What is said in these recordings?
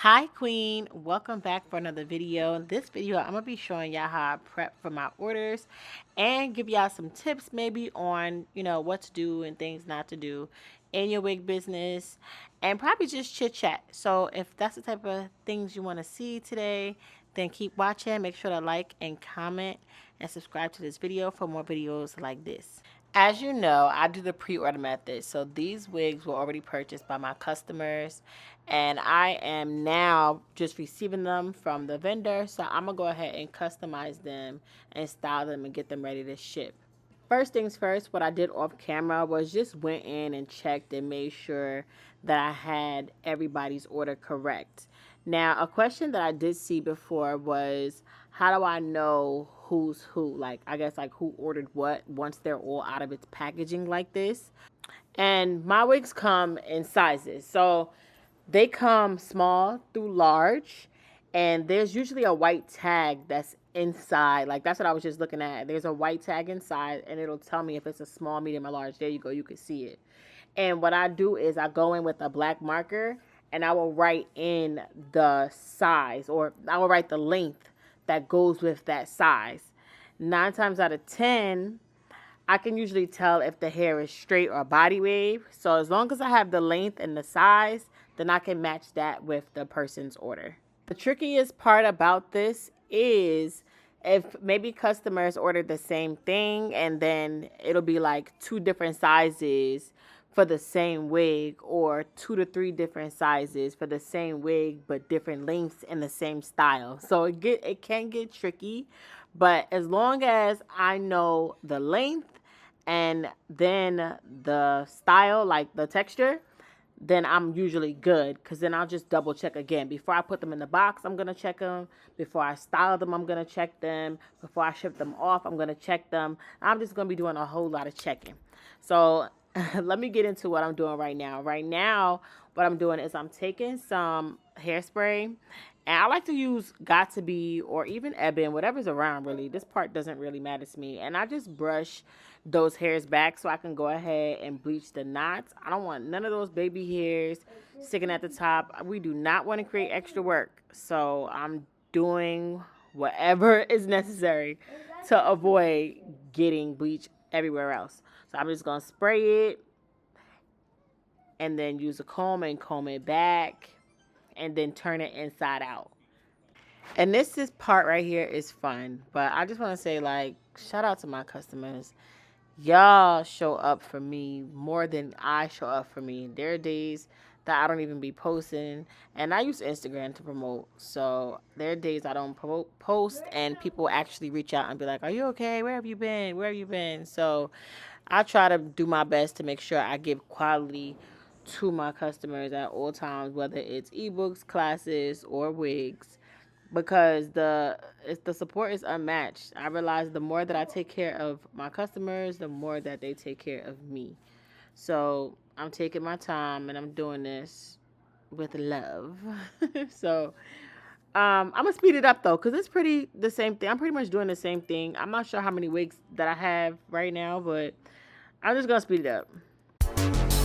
Hi Queen, welcome back for another video. In this video, I'm gonna be showing y'all how I prep for my orders and give y'all some tips maybe on, what to do and things not to do in your wig business and probably just chit chat. So if that's the type of things you want to see today, then keep watching. Make sure to like and comment and subscribe to this video for more videos like this. As you know, I do the pre-order method. So these wigs were already purchased by my customers and I am now just receiving them from the vendor. So I'm gonna go ahead and customize them and style them and get them ready to ship. First things first, what I did off camera was just went in and checked and made sure that I had everybody's order correct. Now, a question that I did see before was, how do I know who's who? Like, I guess like who ordered what once they're all out of its packaging like this. And my wigs come in sizes. So they come small through large, and there's usually a white tag that's inside. Like, that's what I was just looking at. There's a white tag inside, and it'll tell me if it's a small, medium, or large. There you go. You can see it. And what I do is I go in with a black marker, and I will write in the size, or I will write the length that goes with that size. 9 times out of 10, I can usually tell if the hair is straight or body wave. So as long as I have the length and the size, then I can match that with the person's order. The trickiest part about this is if maybe customers order the same thing and then it'll be like 2 different sizes for the same wig, or 2 to 3 different sizes for the same wig but different lengths in the same style. So it can get tricky, but as long as I know the length and then the style, like the texture, then I'm usually good, because then I'll just double check again. Before I put them in the box, I'm going to check them. Before I style them, I'm going to check them. Before I ship them off, I'm going to check them. I'm just going to be doing a whole lot of checking. So let me get into what I'm doing right now. Right now, what I'm doing is I'm taking some hairspray, and I like to use Got To Be or even Ebin, whatever's around really. This part doesn't really matter to me. And I just brush those hairs back so I can go ahead and bleach the knots. I don't want none of those baby hairs sticking at the top. We do not want to create extra work. So I'm doing whatever is necessary to avoid getting bleach everywhere else. So I'm just going to spray it and then use a comb and comb it back and then turn it inside out. And this part right here is fun, but I just want to say, like, shout out to my customers. Y'all show up for me more than I show up for me. There are days that I don't even be posting, and I use Instagram to promote. So there are days I don't post, and people actually reach out and be like, "Are you okay? Where have you been? Where have you been?" So I try to do my best to make sure I give quality to my customers at all times, whether it's ebooks, classes, or wigs, because the support is unmatched. I realize the more that I take care of my customers, the more that they take care of me. So I'm taking my time and I'm doing this with love. So I'm gonna speed it up though, because it's pretty the same thing. I'm pretty much doing the same thing. I'm not sure how many wigs that I have right now, but I'm just gonna speed it up.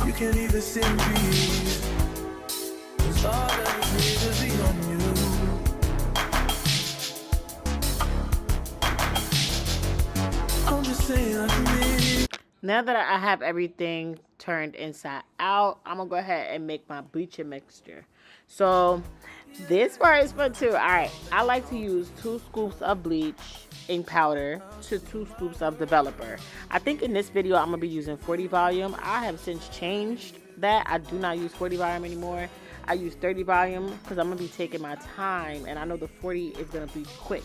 You can't even see me. All that needs to be on you. Now that I have everything turned inside out, I'm going to go ahead and make my bleaching mixture. So this part is fun too. All right, I like to use 2 scoops of bleach ink powder to 2 scoops of developer. I think in this video I'm going to be using 40 volume. I have since changed that. I do not use 40 volume anymore. I use 30 volume because I'm going to be taking my time, and I know the 40 is going to be quick.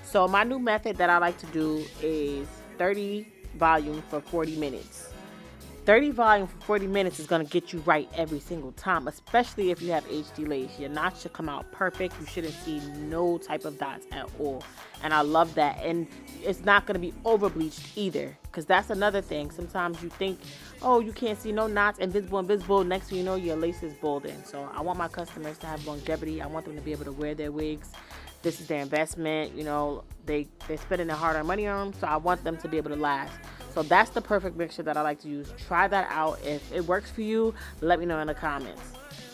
So my new method that I like to do is 30 volume for 40 minutes. 30 volume for 40 minutes is going to get you right every single time, especially if you have HD lace. Your knots should come out perfect. You shouldn't see no type of dots at all. And I love that. And it's not going to be over bleached either, because that's another thing. Sometimes you think, oh, you can't see no knots, invisible. Next thing you know, your lace is balding. So I want my customers to have longevity. I want them to be able to wear their wigs. This is their investment. You know, they're spending their hard-earned money on them, so I want them to be able to last. So that's the perfect mixture that I like to use. Try that out. If it works for you, let me know in the comments.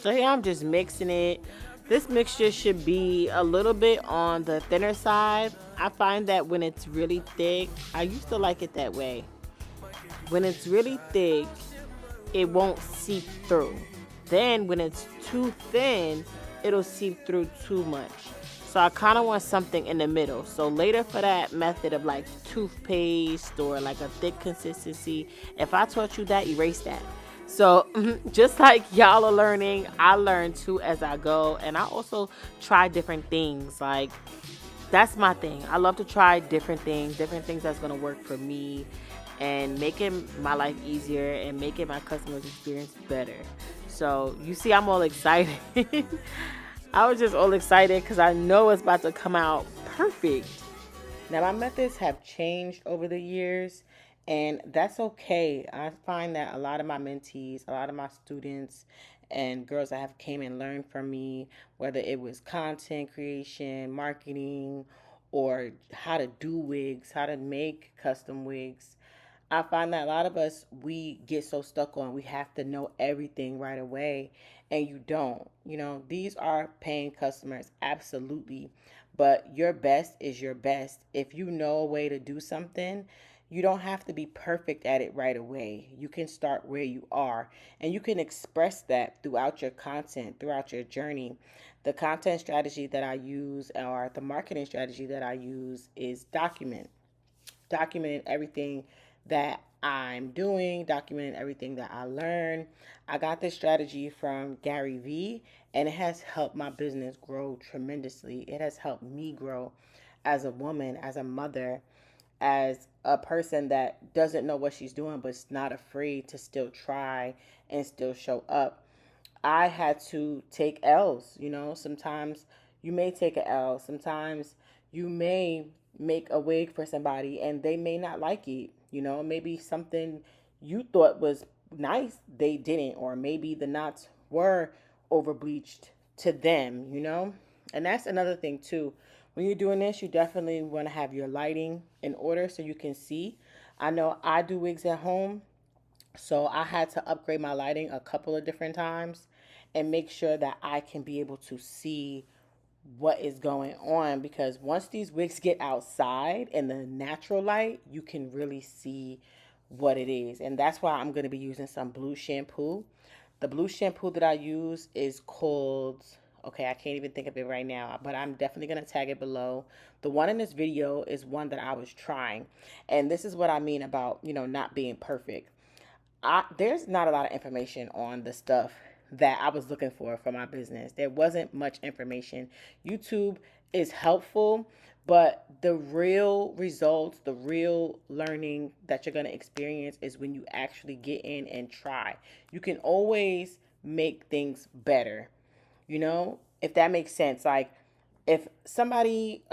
So here I'm just mixing it. This mixture should be a little bit on the thinner side. I find that when it's really thick, I used to like it that way. When it's really thick, it won't seep through. Then when it's too thin, it'll seep through too much. So I kind of want something in the middle. So later for that method of like toothpaste or like a thick consistency, if I taught you that, erase that. So just like y'all are learning, I learn too as I go. And I also try different things. Like that's my thing. I love to try different things that's gonna work for me and making my life easier and making my customers experience better. So you see I'm all excited. I was just all excited because I know it's about to come out perfect. Now, my methods have changed over the years, and that's okay. I find that a lot of my mentees, a lot of my students, and girls that have came and learned from me, whether it was content creation, marketing, or how to do wigs, how to make custom wigs, I find that a lot of us, we get so stuck on we have to know everything right away, and you don't. These are paying customers, absolutely. But your best is your best. If you know a way to do something, you don't have to be perfect at it right away. You can start where you are, and you can express that throughout your content, throughout your journey. The content strategy that I use, or the marketing strategy that I use, is documenting everything that I'm doing, documenting everything that I learn. I got this strategy from Gary Vee, and it has helped my business grow tremendously. It has helped me grow as a woman, as a mother, as a person that doesn't know what she's doing, but is not afraid to still try and still show up. I had to take L's. Sometimes you may take a L. Sometimes you may make a wig for somebody and they may not like it. Maybe something you thought was nice, they didn't. Or maybe the knots were over bleached to them. And that's another thing too. When you're doing this, you definitely want to have your lighting in order so you can see. I know I do wigs at home, so I had to upgrade my lighting a couple of different times and make sure that I can be able to see what is going on, because once these wigs get outside in the natural light, you can really see what it is. And that's why I'm going to be using some blue shampoo. The blue shampoo that I use is called, okay, I can't even think of it right now, but I'm definitely going to tag it below. The one in this video is one that I was trying. And this is what I mean about, not being perfect. There's not a lot of information on the stuff that I was looking for my business. There wasn't much information. YouTube is helpful, but the real results, the real learning that you're going to experience is when you actually get in and try. You can always make things better, if that makes sense. Like if somebody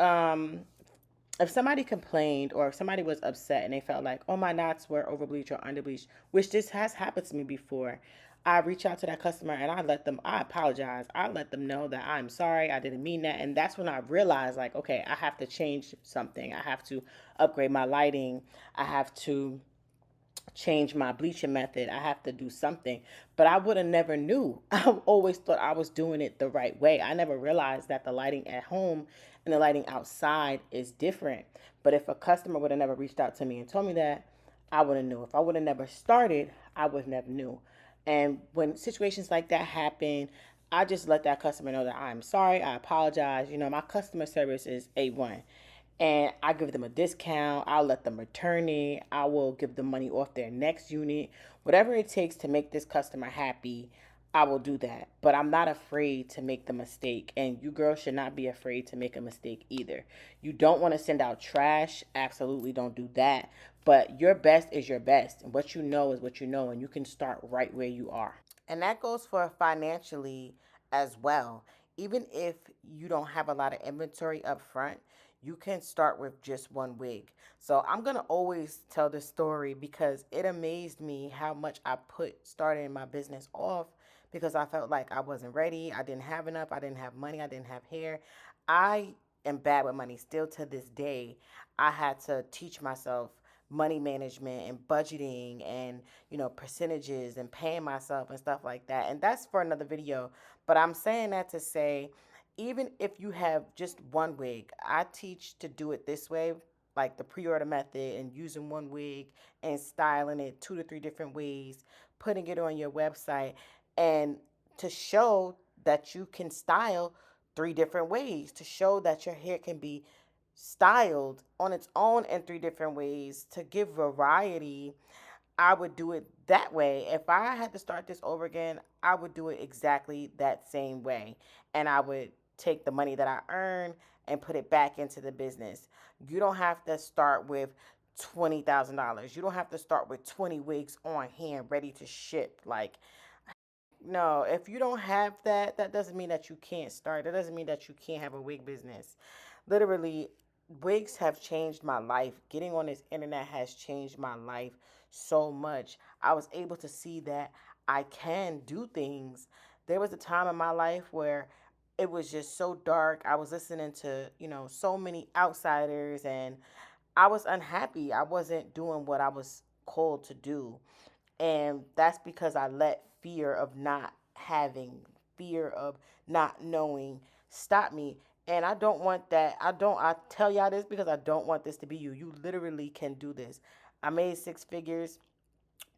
complained, or if somebody was upset and they felt like, oh, my knots were over bleached or under bleached, which this has happened to me before, I reach out to that customer and I apologize. I let them know that I'm sorry, I didn't mean that. And that's when I realized, like, okay, I have to change something. I have to upgrade my lighting. I have to change my bleaching method. I have to do something. But I would have never knew. I always thought I was doing it the right way. I never realized that the lighting at home and the lighting outside is different. But if a customer would have never reached out to me and told me that, I would have knew. If I would have never started, I would have never knew. And when situations like that happen, I just let that customer know that I'm sorry, I apologize. My customer service is A1, and I give them a discount. I'll let them return it. I will give them money off their next unit. Whatever it takes to make this customer happy, I will do that. But I'm not afraid to make the mistake. And you girls should not be afraid to make a mistake either. You don't want to send out trash. Absolutely don't do that. But your best is your best. And what you know is what you know. And you can start right where you are. And that goes for financially as well. Even if you don't have a lot of inventory up front, you can start with just one wig. So I'm going to always tell this story because it amazed me how much I put starting my business off because I felt like I wasn't ready. I didn't have enough. I didn't have money. I didn't have hair. I am bad with money still to this day. I had to teach myself money management and budgeting and percentages and paying myself and stuff like that. And that's for another video. But I'm saying that to say, even if you have just one wig, I teach to do it this way, like the pre-order method and using one wig and styling it 2 to 3 different ways, putting it on your website, and to show that you can style 3 different ways, to show that your hair can be styled on its own in 3 different ways, to give variety. I would do it that way. If I had to start this over again, I would do it exactly that same way. And I would take the money that I earn and put it back into the business. You don't have to start with $20,000. You don't have to start with 20 wigs on hand ready to ship. Like, no, if you don't have that, that doesn't mean that you can't start. That doesn't mean that you can't have a wig business. Literally, wigs have changed my life. Getting on this internet has changed my life so much. I was able to see that I can do things. There was a time in my life where it was just so dark. I was listening to, so many outsiders, and I was unhappy. I wasn't doing what I was called to do. And that's because I let fear of not having, fear of not knowing stop me. And I don't want that. I tell y'all this because I don't want this to be you. You literally can do this. I made 6 figures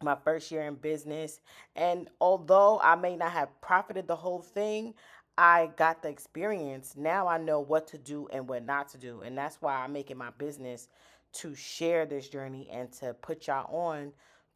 my first year in business. And although I may not have profited the whole thing, I got the experience. Now I know what to do and what not to do. And that's why I make it my business to share this journey and to put y'all on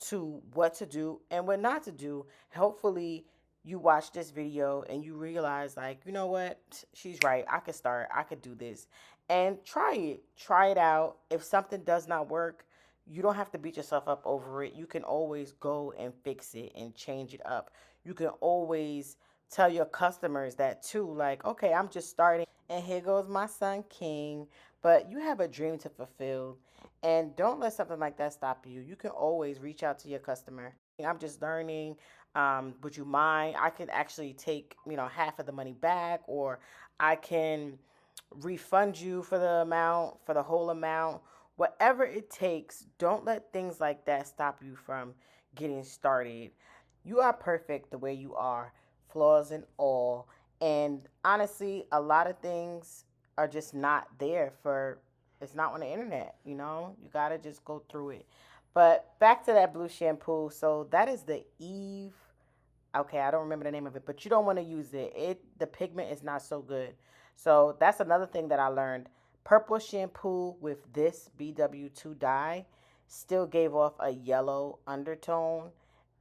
to what to do and what not to do. Hopefully, you watch this video and you realize, like, you know what? She's right. I could start. I could do this. And try it. Try it out. If something does not work, you don't have to beat yourself up over it. You can always go and fix it and change it up. You can always tell your customers that too, like, okay, I'm just starting and here goes my son King. But you have a dream to fulfill, and don't let something like that stop you. You can always reach out to your customer. I'm just learning. Would you mind? I could actually take, half of the money back, or I can refund you for the amount, for the whole amount. Whatever it takes, don't let things like that stop you from getting started. You are perfect the way you are, flaws and all. And honestly, a lot of things are just not there for, it's not on the internet, You got to just go through it. But back to that blue shampoo. So that is the Eve. Okay, I don't remember the name of it, but you don't want to use it. The pigment is not so good. So that's another thing that I learned. Purple shampoo with this BW2 dye still gave off a yellow undertone,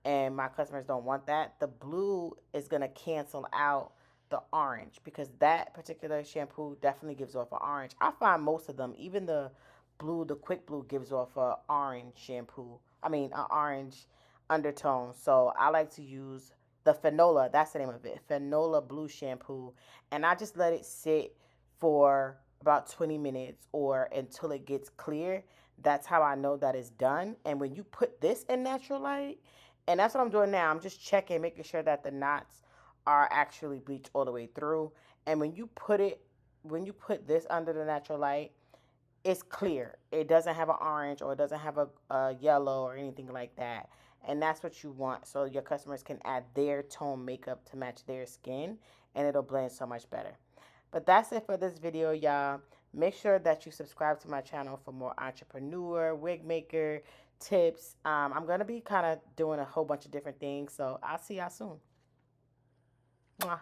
and my customers don't want that. The blue is going to cancel out the orange because that particular shampoo definitely gives off an orange. I find most of them, even the blue, the quick blue gives off a orange shampoo. I mean, an orange undertone. So I like to use the Fanola, that's the name of it, Fanola Blue Shampoo. And I just let it sit for about 20 minutes or until it gets clear. That's how I know that it's done. And when you put this in natural light, and that's what I'm doing now, I'm just checking, making sure that the knots are actually bleached all the way through. And when you put this under the natural light, it's clear. It doesn't have an orange or it doesn't have a yellow or anything like that. And that's what you want so your customers can add their tone makeup to match their skin and it'll blend so much better. But that's it for this video, y'all. Make sure that you subscribe to my channel for more entrepreneur, wig maker tips. I'm going to be kind of doing a whole bunch of different things. So I'll see y'all soon. Mwah.